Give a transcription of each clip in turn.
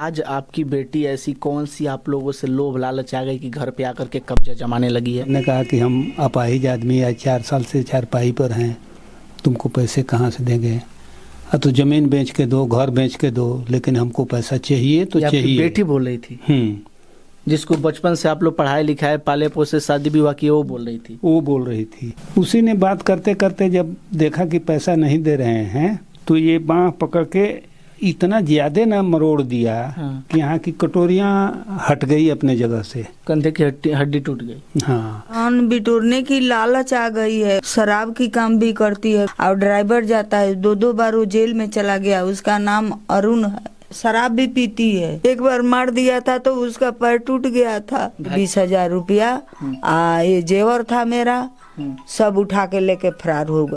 आज आपकी बेटी ऐसी कौन सी आप लोगों से लोभ लालच आ गई कि घर पे आकर के कब्जा जमाने लगी है? हमने कहा कि हम अपाहिज आदमी आज 4 साल से चारपाई पर हैं, तुमको पैसे कहाँ से देंगे? तो ज़मीन बेच के दो, घर बेच के दो, लेकिन हमको पैसा चाहिए तो चाहिए। बेटी बोल रही थी जिसको बचपन से आप लोग पढ़ाए लिखाए पाले पोसे शादी विवाह की, वो बोल रही थी? वो बोल रही थी। उसी ने बात करते करते जब देखा कि पैसा नहीं दे रहे हैं तो ये बाँह पकड़ के इतना ज्यादा ना मरोड़ दिया कि यहाँ की कटोरियाँ हट गई अपने जगह से, कंधे की हड्डी टूट गई। हाँ, कान बिटोरने की लालच आ गई है। शराब की काम भी करती है और ड्राइवर जाता है, 2 बार वो जेल में चला गया। उसका नाम अरुण है। शराब भी पीती है। एक बार मार दिया था तो उसका पैर टूट गया था। 20,000 रुपया ये जेवर था मेरा, सब उठा के लेके फरार हो गया।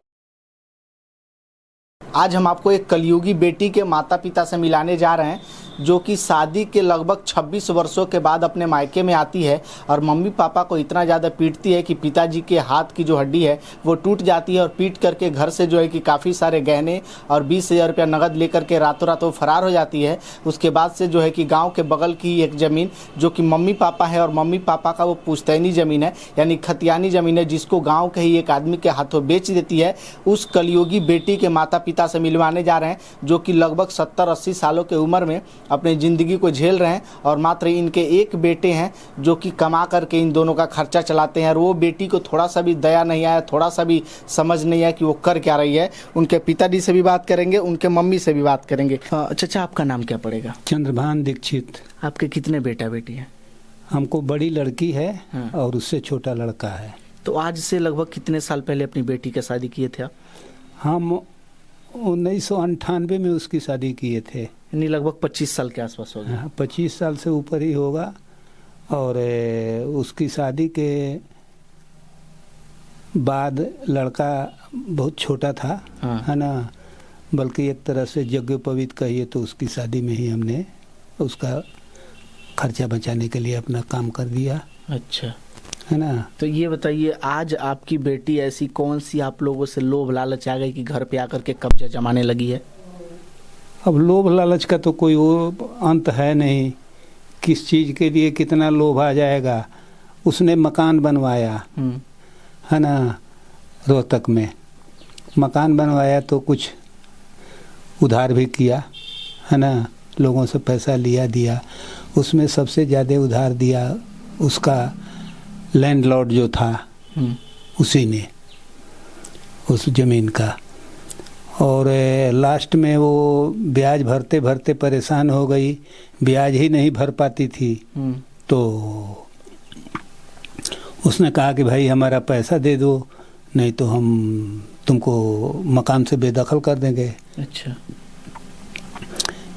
आज हम आपको एक कलयुगी बेटी के माता पिता से मिलाने जा रहे हैं जो कि शादी के लगभग 26 वर्षों के बाद अपने मायके में आती है और मम्मी पापा को इतना ज़्यादा पीटती है कि पिताजी के हाथ की जो हड्डी है वो टूट जाती है और पीट करके घर से जो है कि काफ़ी सारे गहने और 20,000 रुपया नगद लेकर के रातों रात वो फरार हो जाती है। उसके बाद से जो है कि गाँव के बगल की एक ज़मीन जो कि मम्मी पापा है और मम्मी पापा का वो पुश्तैनी ज़मीन है यानी खतियानी ज़मीन है, जिसको गाँव के ही एक आदमी के हाथों बेच देती है। उस कलयुगी बेटी के माता पिता से मिलवाने जा रहे हैं जो कि लगभग 70-80 सालों के उम्र में अपनी ज़िंदगी को झेल रहे हैं और मात्र इनके एक बेटे हैं जो कि कमा करके इन दोनों का खर्चा चलाते हैं। और वो बेटी को थोड़ा सा भी दया नहीं आया, थोड़ा सा भी समझ नहीं आया कि वो कर क्या रही है। उनके पिताजी से भी बात करेंगे, उनके मम्मी से भी बात करेंगे। चाचा, आपका नाम क्या पड़ेगा? चंद्रभान दीक्षित। आपके कितने बेटा बेटी हैं? हमको बड़ी लड़की है और उससे छोटा लड़का है। तो आज से लगभग कितने साल पहले अपनी बेटी की शादी किए थे आप? हम 1998 में उसकी शादी किए थे, यानी लगभग 25 साल के आसपास हो गया। 25 साल से ऊपर ही होगा। और उसकी शादी के बाद लड़का बहुत छोटा था, है ना, बल्कि एक तरह से यज्ञोपवीत कहिए तो उसकी शादी में ही हमने उसका खर्चा बचाने के लिए अपना काम कर दिया। अच्छा, है ना। तो ये बताइए, आज आपकी बेटी ऐसी कौन सी आप लोगों से लोभ लालच आ गई कि घर पे आकर के कब्जा जमाने लगी है? अब लोभ लालच का तो कोई वो अंत है नहीं, किस चीज़ के लिए कितना लोभ आ जाएगा। उसने मकान बनवाया, है ना, रोहतक में मकान बनवाया तो कुछ उधार भी किया, है ना, लोगों से पैसा लिया दिया। उसमें सबसे ज़्यादा उधार दिया उसका लैंडलॉर्ड जो था, उसी ने, उस ज़मीन का। और लास्ट में वो ब्याज भरते भरते परेशान हो गई, ब्याज ही नहीं भर पाती थी। तो उसने कहा कि भाई हमारा पैसा दे दो, नहीं तो हम तुमको मकान से बेदखल कर देंगे। अच्छा।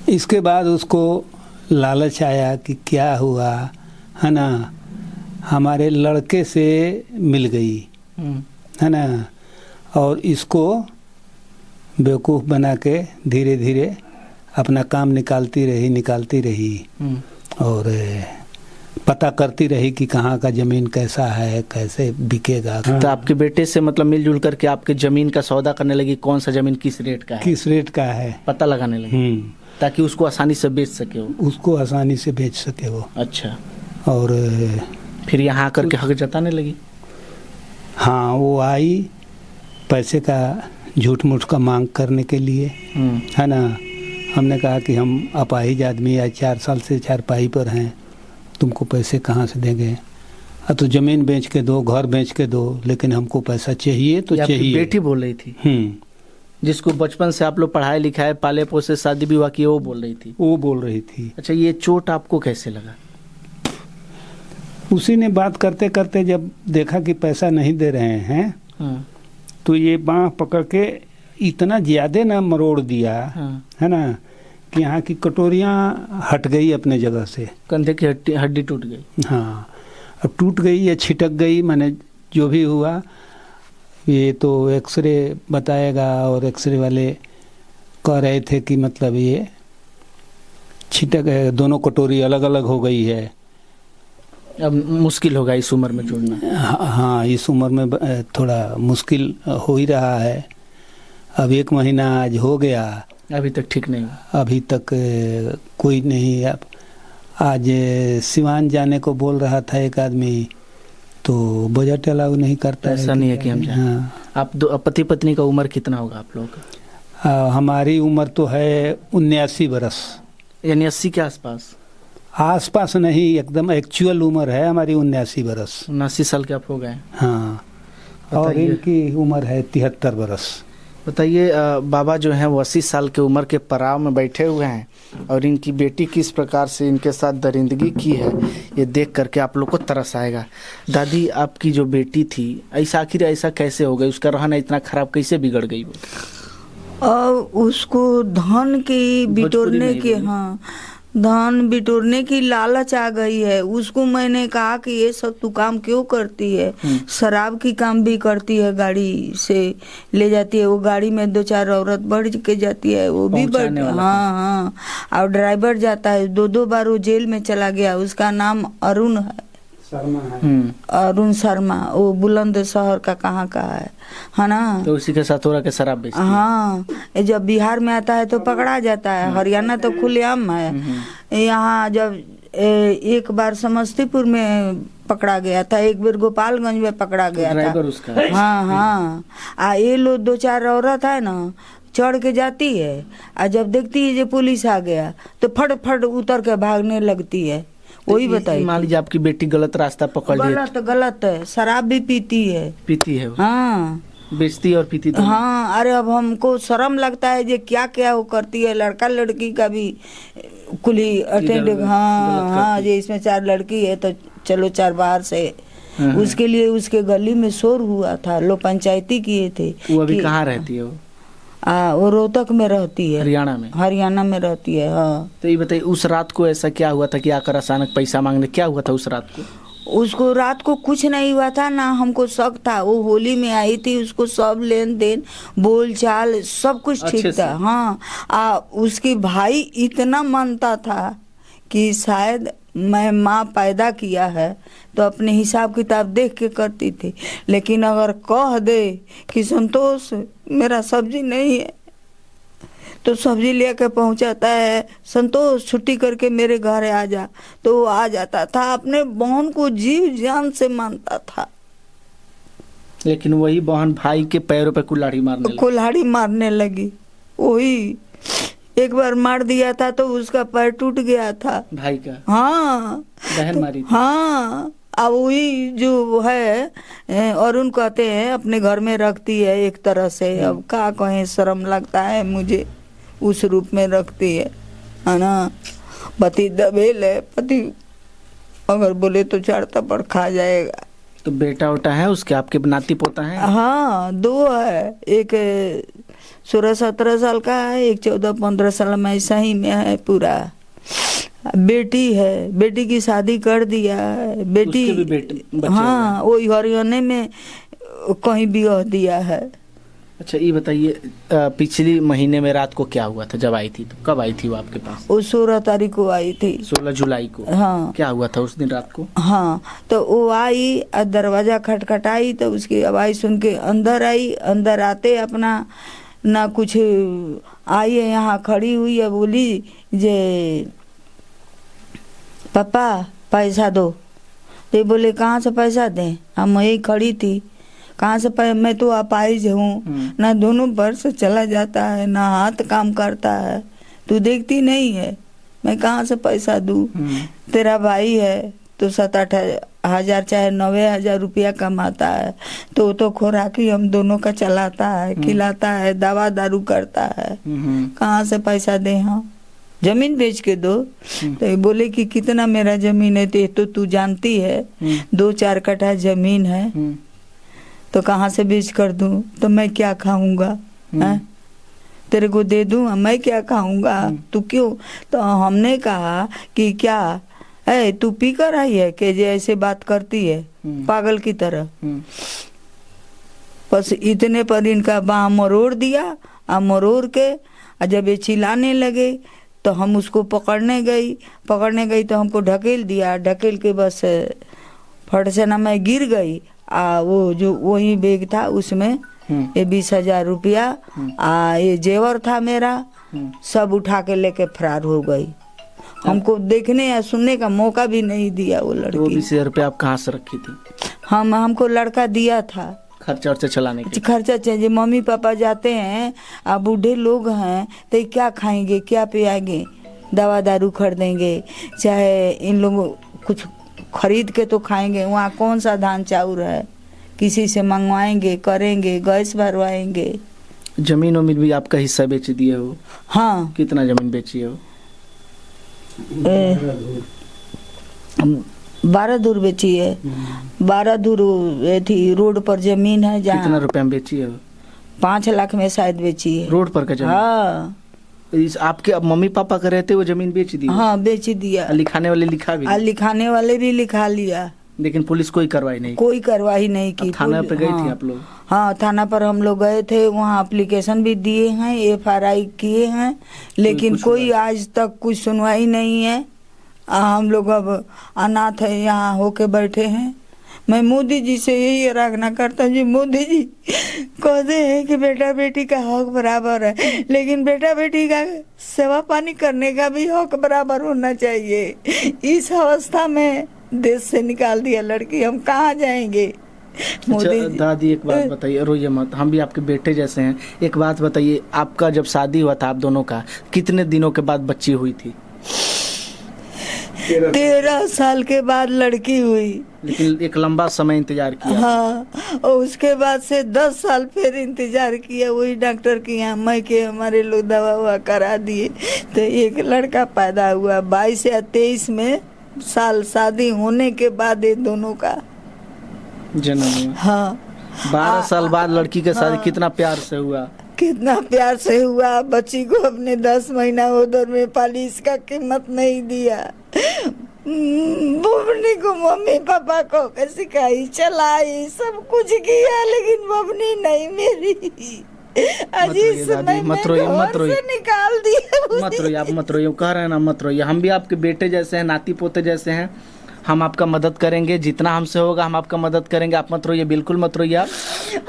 इसके बाद उसको लालच आया कि क्या हुआ, है ना, हमारे लड़के से मिल गई, है ना, और इसको बेवकूफ़ बना के धीरे धीरे अपना काम निकालती रही और पता करती रही कि कहाँ का ज़मीन कैसा है, कैसे बिकेगा। तो आपके बेटे से मतलब मिलजुल करके आपके ज़मीन का सौदा करने लगी, कौन सा ज़मीन किस रेट का है पता लगाने लगी, ताकि उसको आसानी से बेच सके वो। अच्छा। और फिर यहाँ आकर के हक जताने लगी? हाँ, वो आई पैसे का झूठ मूठ का मांग करने के लिए, है ना। हमने कहा कि हम अपाहिज आदमी आज 4 साल से चारपाई पर हैं, तुमको पैसे कहाँ से देंगे? तो ज़मीन बेच के दो, घर बेच के दो, लेकिन हमको पैसा चाहिए तो चाहिए। बेटी बोल रही थी जिसको बचपन से आप लोग पढ़ाए लिखाए पाले पोसे शादी विवाह की, वो बोल रही थी? अच्छा, ये चोट आपको कैसे लगा? उसी ने बात करते करते जब देखा कि पैसा नहीं दे रहे हैं तो ये बाँह पकड़ के इतना ज़्यादा ना मरोड़ दिया, है ना, कि यहाँ की कटोरियाँ हट गई अपने जगह से, कंधे की हड्डी टूट गई। हाँ, अब टूट गई या छिटक गई, माने जो भी हुआ, ये तो एक्सरे बताएगा। और एक्सरे वाले कह रहे थे कि मतलब ये छिटक है, दोनों कटोरी अलग अलग हो गई है। अब मुश्किल होगा इस उम्र में जोड़ना। हाँ, इस उम्र में थोड़ा मुश्किल हो ही रहा है। अब 1 महीना आज हो गया अभी तक ठीक नहीं हुआ? अभी तक कोई नहीं। अब आज सिवान जाने को बोल रहा था एक आदमी, तो बजट अलाउ नहीं करता ऐसा नहीं है कि हम जाएं। हाँ। आप दो पति पत्नी का उम्र कितना होगा आप लोगों का? हमारी उम्र तो है 79 बरस, यानी 80 के आसपास? आसपास नहीं, एकदम एक्चुअल उम्र है हमारी 79 बरस। 79 साल के आप हो गए? हाँ। और बताइए। इनकी उम्र है 73 बरस। बताइए, बाबा जो हैं वो 80 साल की उम्र के पड़ाव में बैठे हुए हैं और इनकी बेटी किस प्रकार से इनके साथ दरिंदगी की है ये देख करके आप लोग को तरस आएगा। दादी, आपकी जो बेटी थी ऐसा आखिर ऐसा कैसे हो गई? उसका रहना इतना खराब कैसे बिगड़ गई वो? और उसको धन की बिटोरने की, हाँ, धन बिटोरने की लालच आ गई है उसको। मैंने कहा कि ये सब तू काम क्यों करती है? शराब की काम भी करती है, गाड़ी से ले जाती है, वो गाड़ी में 2-4 औरत बढ़ के जाती है, वो भी बढ़, हाँ हाँ। और ड्राइवर जाता है, 2-2 बार वो जेल में चला गया। उसका नाम अरुण है, शर्मा है। अरुण शर्मा। वो बुलंदशहर का कहाँ का है ना? तो उसी के साथ हो रहा के शराब बेचती है? हाँ, जब बिहार में आता है तो पकड़ा जाता है। हरियाणा तो खुलेआम है। यहाँ जब एक बार समस्तीपुर में पकड़ा गया था, एक बार गोपालगंज में पकड़ा गया था। उसका? हाँ हाँ। ये लोग 2-4 औरत है ना, चढ़ के जाती है, और जब देखती है जो पुलिस आ गया तो फट फट उतर के भागने लगती है। वही बताइए। मान लीजिए आपकी बेटी गलत रास्ता पकड़ ली? गलत है, शराब भी पीती है। पीती है वो? हाँ, बेचती और पीती दोनों? हाँ। अरे अब हमको शर्म लगता है, ये क्या क्या वो करती है। लड़का लड़की का भी कुली अटेंड, हाँ हाँ। ये इसमें 4 लड़की है तो चलो 4 बाहर से। उसके लिए उसके गली में शोर हुआ था, लोग पंचायती किए थे। वो अभी कहाँ रहती है वो? वो रोहतक में रहती है। हरियाणा में? हरियाणा में रहती है, हाँ। तो ये बताइए, उस रात को ऐसा क्या हुआ था कि आकर अचानक पैसा मांगने? क्या हुआ था उस रात को? उसको रात को कुछ नहीं हुआ था ना, हमको शक था। वो होली में आई थी, उसको सब लेन देन बोल चाल सब कुछ ठीक था। हाँ, उसकी भाई इतना मानता था कि शायद मैं माँ पैदा किया है तो अपने हिसाब किताब देख के करती थी। लेकिन अगर कह दे कि संतोष मेरा सब्जी नहीं है, तो सब्जी लेके पहुंचाता है। संतोष छुट्टी करके मेरे घर आ जा, तो वो आ जाता था। अपने बहन को जीव जान से मानता था। लेकिन वही बहन भाई के पैरों पे कुल्हाड़ी मारने लगी। वही एक बार मार दिया था तो उसका पैर टूट गया था भाई का। हाँ, बहन मारी थी। हाँ। अब वही जो है अरुण कहते हैं अपने घर में रखती है एक तरह से। अब क्या कहें, शर्म लगता है मुझे। उस रूप में रखती है ना। पति दबेल है, पति अगर बोले तो 4 थप्पड़ खा जाएगा। तो बेटा उटा है उसके, आपके नाती पोता है? हाँ, 2 है। एक 16-17 साल का है, एक 14-15 साल में, ऐसा ही में है पूरा। बेटी है, बेटी की शादी कर दिया है। बेटी भी हाँ, वही हरियाणा में कहीं ब्याह दिया है। अच्छा, ये बताइए, पिछली महीने में रात को क्या हुआ था जब आई थी? तो कब आई थी वो आपके पास? वो 16 तारीख को आई थी। 16 जुलाई को? हाँ। क्या हुआ था उस दिन रात को? हाँ, तो वो आई और दरवाजा खटखटाई तो उसकी आवाज सुन के अंदर आई। अंदर आते अपना ना कुछ आई है, यहाँ खड़ी हुई है, बोली जे पापा पैसा दो। तो बोले कहाँ से पैसा दें, हम वही खड़ी थी। कहाँ से मैं तो अपाहिज हूँ, ना दोनों पैर से चला जाता है, ना हाथ काम करता है, तू देखती नहीं है, मैं कहाँ से पैसा दूँ? तेरा भाई है तो 7-8 हजार चाहे 90,000 रुपया कमाता है, तो खुराकी हम दोनों का चलाता है, खिलाता है, दवा दारू करता है, कहाँ से पैसा दे? हम जमीन बेच के दो। तो बोले कि कितना मेरा जमीन है? तो तू जानती है 2-4 कट्ठा जमीन है, तो कहाँ से बेच कर दूं? तो मैं क्या खाऊंगा? तेरे को दे दूं, मैं क्या खाऊंगा? तू क्यों? तो हमने कहा कि क्या है तू पी कर आई है कि जे ऐसे बात करती है पागल की तरह? बस इतने पर इनका बाह मरोड़ दिया। मरोड़ के जब ये चिल्लाने लगे तो हम उसको पकड़ने गई तो हमको ढकेल दिया। ढकेल के बस फट से ना मैं गिर गई। वो जो वही बैग था उसमें ये 20,000 रुपया, ये जेवर था मेरा, सब उठा के लेके फरार हो गई। हमको देखने या सुनने का मौका भी नहीं दिया वो तो लड़की। 20,000 रुपये आप कहाँ से रखी थी? हमको लड़का दिया था खर्चा वर्चा चलाने के? खर्चा चाहिए। मम्मी पापा जाते हैं, अब बूढ़े लोग हैं तो क्या खाएंगे, क्या पियाएंगे, दवा दारू खरीदेंगे, चाहे इन लोगों कुछ खरीद के तो खाएंगे। वहाँ कौन सा धान चाउर है, किसी से मंगवाएंगे, करेंगे, गैस भरवाएंगे। जमीन उमीन भी आपका हिस्सा बेच दिए हो? हाँ, कितना जमीन बेची हो? 12 धूर बेची है। 12 धूर थी रोड पर जमीन है कितना जहाँ रुपए में बेची हो? 5 लाख में शायद बेची है। रोड पर का जमीन? हाँ इस आपके अब मम्मी पापा का रहते वो जमीन बेच दी? हाँ, बेच दिया। लिखाने वाले लिखा भी? लिखाने वाले भी लिखा लिया, लेकिन पुलिस कोई कार्रवाई नहीं? कोई कार्रवाई नहीं की। थाना पे गई थी हाँ, आप लोग? हाँ, थाना पर हम लोग गए थे, वहाँ एप्लीकेशन भी दिए हैं, FRI किए हैं, लेकिन कोई आज तक कुछ सुनवाई नहीं है। हम लोग अब अनाथ है, यहाँ होके बैठे हैं। मैं मोदी जी से यही आराधना करता हूँ जी, मोदी जी कहते हैं कि बेटा बेटी का हक बराबर है, लेकिन बेटा बेटी का सेवा पानी करने का भी हक बराबर होना चाहिए। इस अवस्था में देश से निकाल दिया लड़की, हम कहाँ जाएंगे? अच्छा दादी एक बात बताइए, रोइए मत, हम भी आपके बेटे जैसे हैं। एक बात बताइए, आपका जब शादी हुआ था आप दोनों का, कितने दिनों के बाद बच्ची हुई थी? 13 साल के बाद लड़की हुई। लेकिन एक लंबा समय इंतजार किया। हाँ, और उसके बाद से 10 साल फिर इंतजार किया, वही डॉक्टर के यहाँ मैं के हमारे लोग दवा हुआ करा दिए, तो एक लड़का पैदा हुआ। 22 या 23 में साल शादी होने के बाद ये दोनों का जन्म हुआ। हाँ, 12 साल बाद लड़की के साथ कितना प्यार से हुआ? कितना प्यार से हुआ। बच्ची को अपने 10 महीना उधर में पाली, इसका कीमत नहीं दिया। बबनी को मम्मी पापा को सिखाई, चलाई, सब कुछ किया, लेकिन बबनी नहीं मेरी। अजीज समय में घर से निकाल दिया। मत रोइए आप, मत रोइए, कह रहे हैं ना मत रोइए। हम भी आपके बेटे जैसे हैं, नाती पोते जैसे हैं, हम आपका मदद करेंगे, जितना हमसे होगा हम आपका मदद करेंगे। आप मत रोइए, बिल्कुल मत रोइए आप।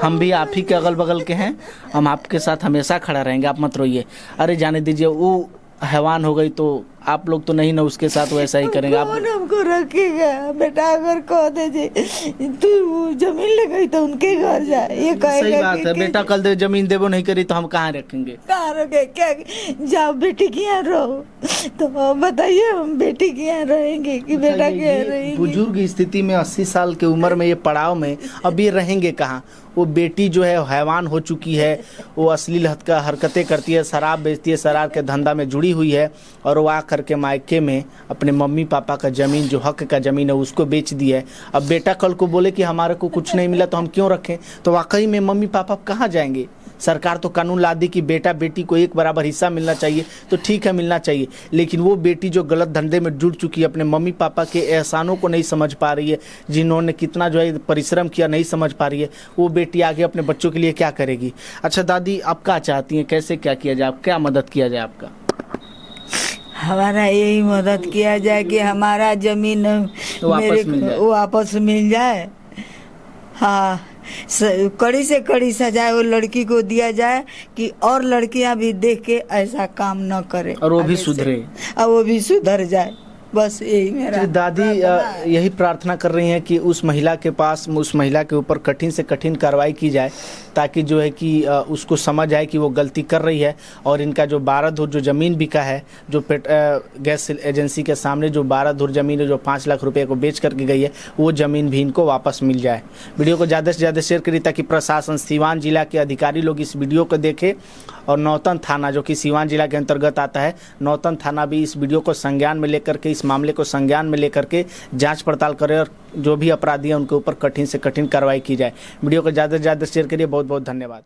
हम भी आप ही के अगल बगल के हैं, हम आपके साथ हमेशा खड़ा रहेंगे, आप मत रोइए। अरे जाने दीजिए, वो हैवान हो गई तो आप लोग तो नहीं ना उसके साथ वैसा ही करेंगे आप। कौन हमको रखेगा बेटा? अगर कह दे जे तू जमीन ले गई तो उनके घर जा, ये कहेगा। सही बात है बेटा, कल दे जमीन देबो नहीं करी तो हम कहाँ रखेंगे? कहाँ रखे? क्या जाओ बेटी के यहाँ रहो, तो बताइए हम बेटी के यहाँ रहेंगे कि बेटा के यहाँ रहेंगे? बुजुर्ग स्थिति में 80 साल की उम्र में ये पड़ाव में अब ये रहेंगे कहाँ? वो बेटी जो है हैवान हो चुकी है, वो अश्लील हरकतें करती है, शराब बेचती है, शराब के धंधा में जुड़ी हुई है, और वो आ करके मायके में अपने मम्मी पापा का ज़मीन, जो हक का ज़मीन है, उसको बेच दी है। अब बेटा कल को बोले कि हमारे को कुछ नहीं मिला तो हम क्यों रखें? तो वाकई में मम्मी पापा कहाँ जाएंगे? सरकार तो कानून ला दी कि बेटा बेटी को एक बराबर हिस्सा मिलना चाहिए, तो ठीक है मिलना चाहिए, लेकिन वो बेटी जो गलत धंधे में जुड़ चुकी है, अपने मम्मी पापा के एहसानों को नहीं समझ पा रही है, जिन्होंने कितना जो है परिश्रम किया नहीं समझ पा रही है, वो बेटी आगे अपने बच्चों के लिए क्या करेगी? अच्छा दादी, आप क्या चाहती हैं, कैसे क्या किया जाए, क्या मदद किया जाए आपका? हमारा यही मदद किया जाए कि हमारा जमीन वो वापस मिल जाए। हाँ, कड़ी से कड़ी सजाए वो लड़की को दिया जाए कि और लड़कियां भी देख के ऐसा काम न करे, और वो भी सुधरे, और वो भी सुधर जाए। बस यही मेरा दादी यही प्रार्थना कर रही हैं कि उस महिला के पास, उस महिला के ऊपर कठिन से कठिन कार्रवाई की जाए, ताकि जो है कि उसको समझ आए कि वो गलती कर रही है, और इनका जो 12 धुर जो ज़मीन बिका है, जो गैस एजेंसी के सामने जो 12 धुर ज़मीन है, जो 5 लाख रुपए को बेच करके गई है, वो ज़मीन भी इनको वापस मिल जाए। वीडियो को ज़्यादा से ज़्यादा शेयर करिए ताकि प्रशासन, सीवान जिला के अधिकारी लोग इस वीडियो को देखें, और नौतन थाना जो कि सीवान जिला के अंतर्गत आता है, नौतन थाना भी इस वीडियो को संज्ञान में लेकर के, इस मामले को संज्ञान में लेकर के जांच पड़ताल करे, और जो भी अपराधी हैं उनके ऊपर कठिन से कठिन कार्रवाई की जाए। वीडियो को ज़्यादा से ज़्यादा शेयर करिए। बहुत बहुत धन्यवाद।